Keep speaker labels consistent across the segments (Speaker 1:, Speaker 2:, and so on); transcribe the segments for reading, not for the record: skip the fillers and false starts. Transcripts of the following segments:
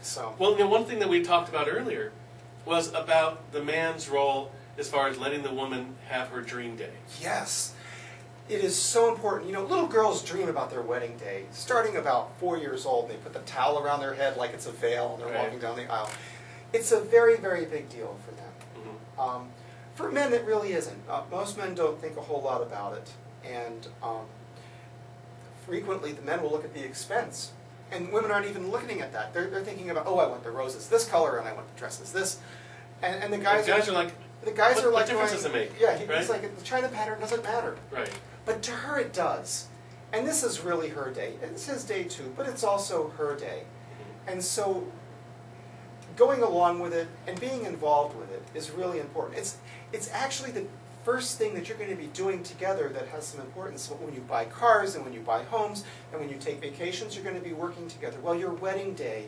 Speaker 1: So.
Speaker 2: Well, one thing that we talked about earlier was about the man's role as far as letting the woman have her dream day.
Speaker 1: Yes. It is so important. Little girls dream about their wedding day. Starting about 4 years old, they put the towel around their head like it's a veil, and they're walking down the aisle. It's a very, very big deal for them. For men, it really isn't. Most men don't think a whole lot about it. And frequently, the men will look at the expense. And women aren't even looking at that. They're thinking about, oh, I want the roses this color, and I want the dresses this. And the guys
Speaker 2: are like,
Speaker 1: the guys are like,
Speaker 2: what difference does it make?
Speaker 1: Yeah, he's like, the China pattern doesn't matter.
Speaker 2: Right.
Speaker 1: But to her it does. And this is really her day. It's his day too, but it's also her day. And so going along with it and being involved with it is really important. It's actually the first thing that you're going to be doing together that has some importance. When you buy cars and when you buy homes and when you take vacations, you're going to be working together. Well, your wedding day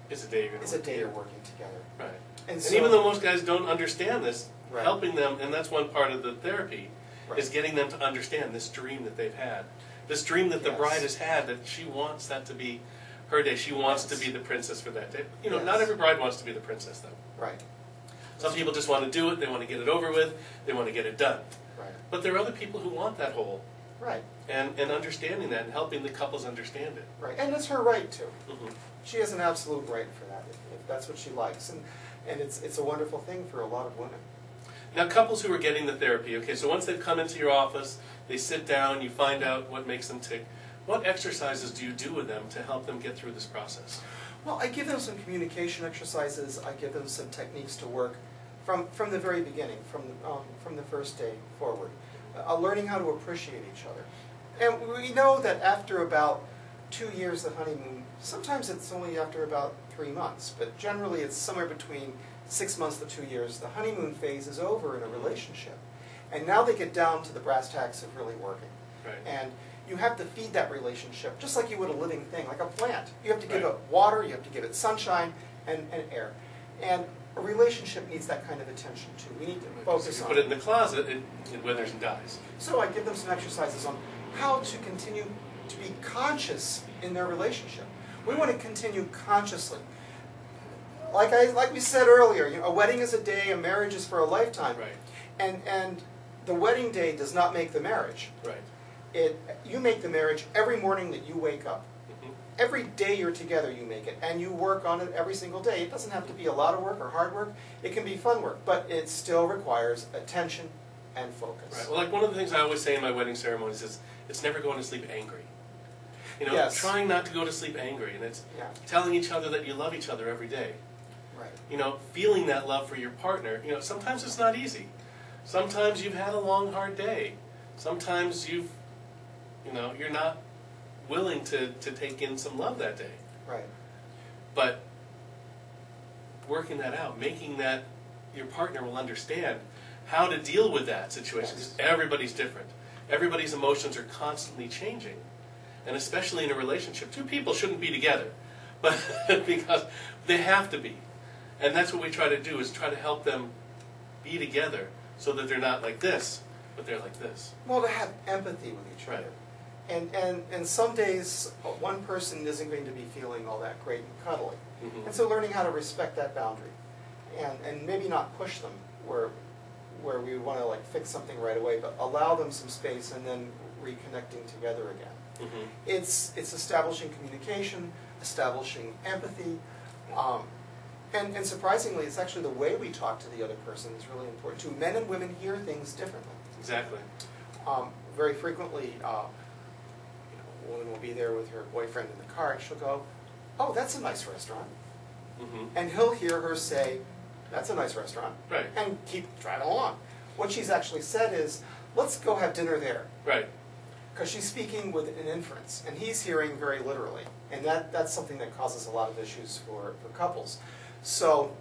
Speaker 2: is a day
Speaker 1: you're working together.
Speaker 2: Right.
Speaker 1: And
Speaker 2: so, even though most guys don't understand this,
Speaker 1: right.
Speaker 2: helping them, and that's one part of the therapy, right. is getting them to understand this dream that they've had. This dream that the
Speaker 1: yes.
Speaker 2: bride has had, that she wants that to be her day. She wants
Speaker 1: yes.
Speaker 2: to be the princess for that day.
Speaker 1: Yes.
Speaker 2: Not every bride wants to be the princess, though.
Speaker 1: Right.
Speaker 2: Some people just want to do it, they want to get it over with, they want to get it done.
Speaker 1: Right.
Speaker 2: But there are other people who want that whole.
Speaker 1: Right.
Speaker 2: And understanding that and helping the couples understand it.
Speaker 1: Right. And it's her right to.
Speaker 2: Mm-hmm.
Speaker 1: She has an absolute right for that, if that's what she likes. And it's a wonderful thing for a lot of women.
Speaker 2: Now, couples who are getting the therapy, okay, so once they've come into your office, they sit down, you find out what makes them tick. What exercises do you do with them to help them get through this process?
Speaker 1: Well, I give them some communication exercises. I give them some techniques to work from the very beginning, from the first day forward, learning how to appreciate each other. And we know that after about 2 years of honeymoon, sometimes it's only after about 3 months, but generally it's somewhere between 6 months to 2 years. The honeymoon phase is over in a relationship. And now they get down to the brass tacks of really working.
Speaker 2: Right.
Speaker 1: And you have to feed that relationship just like you would a living thing, like a plant. You have to give
Speaker 2: right.
Speaker 1: it water, you have to give it sunshine and air. And a relationship needs that kind of attention too. We need to focus on it.
Speaker 2: Put it in the closet, it withers and dies.
Speaker 1: So I give them some exercises on how to continue to be conscious in their relationship. We want to continue consciously. Like we said earlier, a wedding is a day, a marriage is for a lifetime.
Speaker 2: Right.
Speaker 1: And the wedding day does not make the marriage.
Speaker 2: Right.
Speaker 1: You make the marriage every morning that you wake up.
Speaker 2: Mm-hmm.
Speaker 1: Every day you're together, you make it, and you work on it every single day. It doesn't have to be a lot of work or hard work. It can be fun work, but it still requires attention and focus.
Speaker 2: Right. Well, like one of the things I always say in my wedding ceremonies is, it's never going to sleep angry.
Speaker 1: Yes.
Speaker 2: Trying not to go to sleep angry, and it's telling each other that you love each other every day.
Speaker 1: Right.
Speaker 2: Feeling that love for your partner. Sometimes it's not easy. Sometimes you've had a long, hard day. Sometimes you're not willing to take in some love that day.
Speaker 1: Right.
Speaker 2: But working that out, making that your partner will understand how to deal with that situation. Because everybody's different. Everybody's emotions are constantly changing. And especially in a relationship, two people shouldn't be together, but because they have to be. And that's what we try to do, is try to help them be together so that they're not like this, but they're like this.
Speaker 1: Well, to have empathy with each other. And some days, one person isn't going to be feeling all that great and cuddly. Mm-hmm. And so learning how to respect that boundary. And maybe not push them where we want to fix something right away, but allow them some space and then reconnecting together again. Mm-hmm. It's establishing communication, establishing empathy, and surprisingly, it's actually the way we talk to the other person is really important too. Men and women hear things differently.
Speaker 2: Exactly.
Speaker 1: Very frequently, a woman will be there with her boyfriend in the car, and she'll go, "Oh, that's a nice restaurant," mm-hmm. and he'll hear her say, "That's a nice restaurant,"
Speaker 2: right.
Speaker 1: and keep driving along. What she's actually said is, "Let's go have dinner there."
Speaker 2: Right.
Speaker 1: Because she's speaking with an inference, and he's hearing very literally. And that's something that causes a lot of issues for couples. So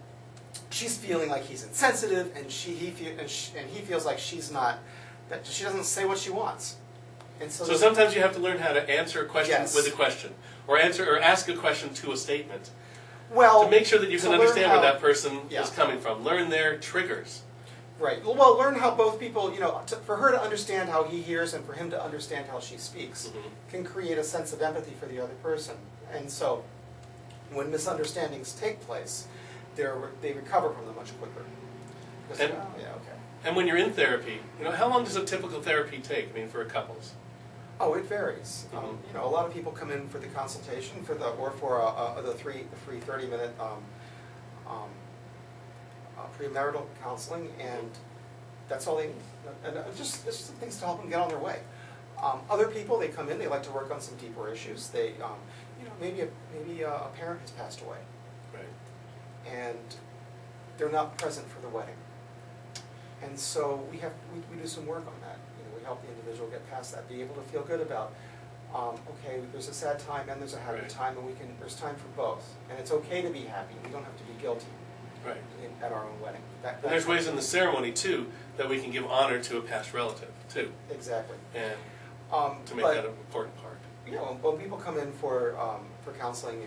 Speaker 1: she's feeling like he's insensitive, and he feels like that she doesn't say what she wants. And so
Speaker 2: sometimes you have to learn how to answer a question
Speaker 1: yes.
Speaker 2: with a question, or ask a question to a statement.
Speaker 1: Well,
Speaker 2: to make sure that you can understand where that person
Speaker 1: yeah.
Speaker 2: is coming from. Learn their triggers.
Speaker 1: Right. Well, learn how both people, for her to understand how he hears and for him to understand how she speaks, mm-hmm. can create a sense of empathy for the other person. And so When misunderstandings take place, they recover from them much quicker. Because, oh, yeah, okay.
Speaker 2: And when you're in therapy, how long does a typical therapy take? I mean, for couples?
Speaker 1: Oh, it varies.
Speaker 2: Mm-hmm.
Speaker 1: A lot of people come in for the consultation or for the free 30-minute premarital counseling, and that's all they need. And just some things to help them get on their way. Other people, they come in, they like to work on some deeper issues. They, maybe a parent has passed away,
Speaker 2: right,
Speaker 1: and they're not present for the wedding, and so we do some work on that. We help the individual get past that, be able to feel good about, okay, there's a sad time and there's a happy
Speaker 2: right.
Speaker 1: time, and there's time for both, and it's okay to be happy. We don't have to be guilty.
Speaker 2: Right.
Speaker 1: At our own wedding.
Speaker 2: And there's ways in the ceremony, too, that we can give honor to a past relative, too.
Speaker 1: Exactly.
Speaker 2: And to make that an important part.
Speaker 1: When people come in for counseling,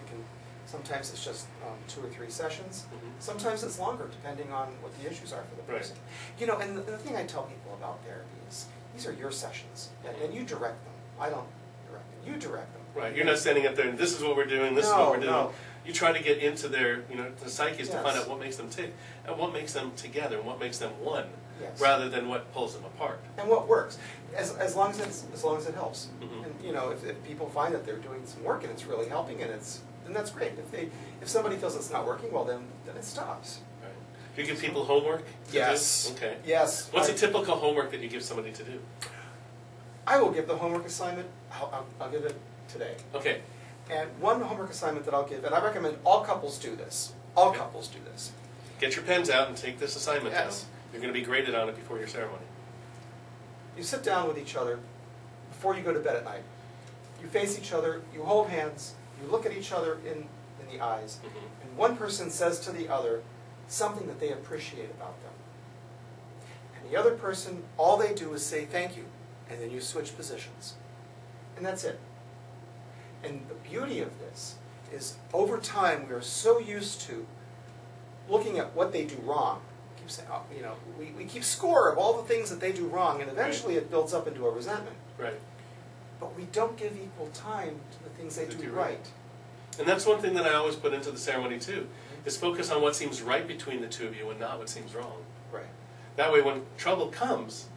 Speaker 1: sometimes it's just 2 or 3 sessions.
Speaker 2: Mm-hmm.
Speaker 1: Sometimes it's longer, depending on what the issues are for the person.
Speaker 2: Right.
Speaker 1: And the thing I tell people about therapy is, these are your sessions, and you direct them. I don't direct them. You direct them.
Speaker 2: Right. You're not standing up there and this is what we're doing, this is what we're doing.
Speaker 1: No.
Speaker 2: You try to get into their, the psyches to
Speaker 1: Yes.
Speaker 2: find out what makes them tick, and what makes them together, and what makes them one,
Speaker 1: Yes.
Speaker 2: rather than what pulls them apart.
Speaker 1: And what works, as long as it helps.
Speaker 2: Mm-hmm.
Speaker 1: And if people find that they're doing some work and it's really helping, then that's great. If somebody feels it's not working, well then it stops.
Speaker 2: Right. Do you give people homework to
Speaker 1: Yes.
Speaker 2: do? Okay.
Speaker 1: Yes.
Speaker 2: What's a typical homework that you give somebody to do?
Speaker 1: I will give the homework assignment. I'll give it today.
Speaker 2: Okay.
Speaker 1: And one homework assignment that I'll give, and I recommend all couples do this. All
Speaker 2: Okay.
Speaker 1: couples do this.
Speaker 2: Get your pens out and take this assignment
Speaker 1: Yes.
Speaker 2: down. You're going to be graded on it before your ceremony.
Speaker 1: You sit down with each other before you go to bed at night. You face each other, you hold hands, you look at each other in the eyes,
Speaker 2: Mm-hmm.
Speaker 1: and one person says to the other something that they appreciate about them. And the other person, all they do is say thank you, and then you switch positions. And that's it. And the beauty of this is, over time, we are so used to looking at what they do wrong. We keep saying, we keep score of all the things that they do wrong, and eventually it builds up into a resentment.
Speaker 2: Right.
Speaker 1: But we don't give equal time to the things they do right.
Speaker 2: And that's one thing that I always put into the ceremony too, is focus on what seems right between the two of you and not what seems wrong.
Speaker 1: Right.
Speaker 2: That way when trouble comes,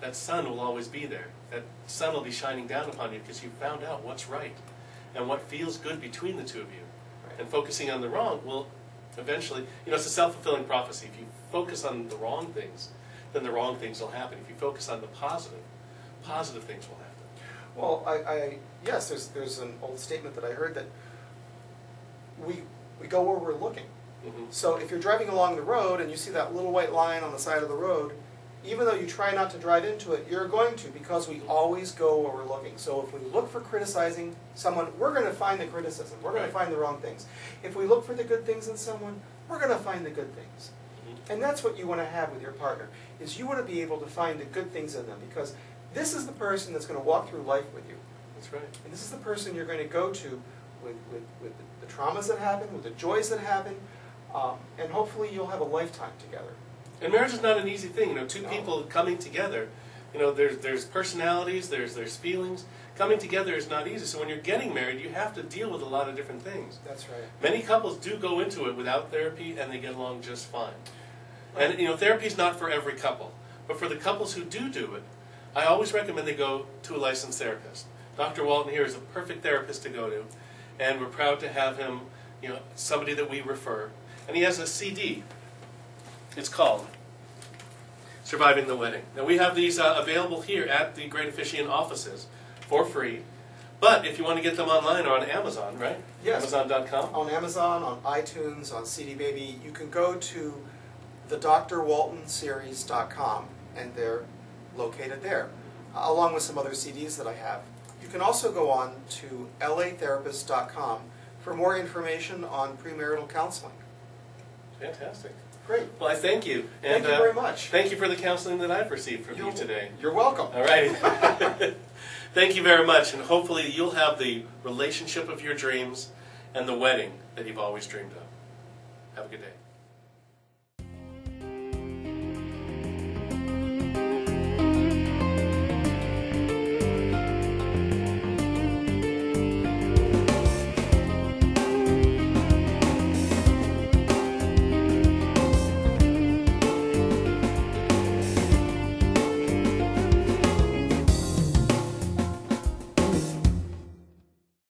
Speaker 2: that sun will always be there. That sun will be shining down upon you because you found out what's right and what feels good between the two of you.
Speaker 1: Right.
Speaker 2: And focusing on the wrong will eventually, it's a self-fulfilling prophecy. If you focus on the wrong things, then the wrong things will happen. If you focus on the positive things will happen.
Speaker 1: Well, yes, there's an old statement that I heard that we go where we're looking.
Speaker 2: Mm-hmm.
Speaker 1: So if you're driving along the road and you see that little white line on the side of the road, even though you try not to drive into it, you're going to, because we always go where we're looking. So if we look for criticizing someone, we're going to find the criticism. We're going to find the wrong things. If we look for the good things in someone, we're going to find the good things.
Speaker 2: Mm-hmm.
Speaker 1: And that's what you want to have with your partner, is you want to be able to find the good things in them, because this is the person that's going to walk through life with you.
Speaker 2: That's right.
Speaker 1: And this is the person you're going to go to with the traumas that happen, with the joys that happen, and hopefully you'll have a lifetime together.
Speaker 2: And marriage is not an easy thing. Two
Speaker 1: No.
Speaker 2: people coming together, there's personalities, there's feelings. Coming together is not easy. So when you're getting married, you have to deal with a lot of different things.
Speaker 1: That's right.
Speaker 2: Many couples do go into it without therapy, and they get along just fine. And therapy is not for every couple, but for the couples who do it, I always recommend they go to a licensed therapist. Dr. Walton here is a perfect therapist to go to, and we're proud to have him, somebody that we refer. And he has a CD. It's called Surviving the Wedding. Now we have these available here at the Great Officiant offices for free. But if you want to get them online or on Amazon, right?
Speaker 1: Yes.
Speaker 2: Amazon.com.
Speaker 1: On Amazon, on iTunes, on CD Baby, you can go to the drwaltonseries.com, and they're located there, along with some other CDs that I have. You can also go on to latherapist.com for more information on premarital counseling.
Speaker 2: Fantastic.
Speaker 1: Great.
Speaker 2: Well, I thank you. And,
Speaker 1: Thank you very much.
Speaker 2: Thank you for the counseling that I've received from you today.
Speaker 1: You're welcome.
Speaker 2: All right. Thank you very much, and hopefully you'll have the relationship of your dreams and the wedding that you've always dreamed of. Have a good day.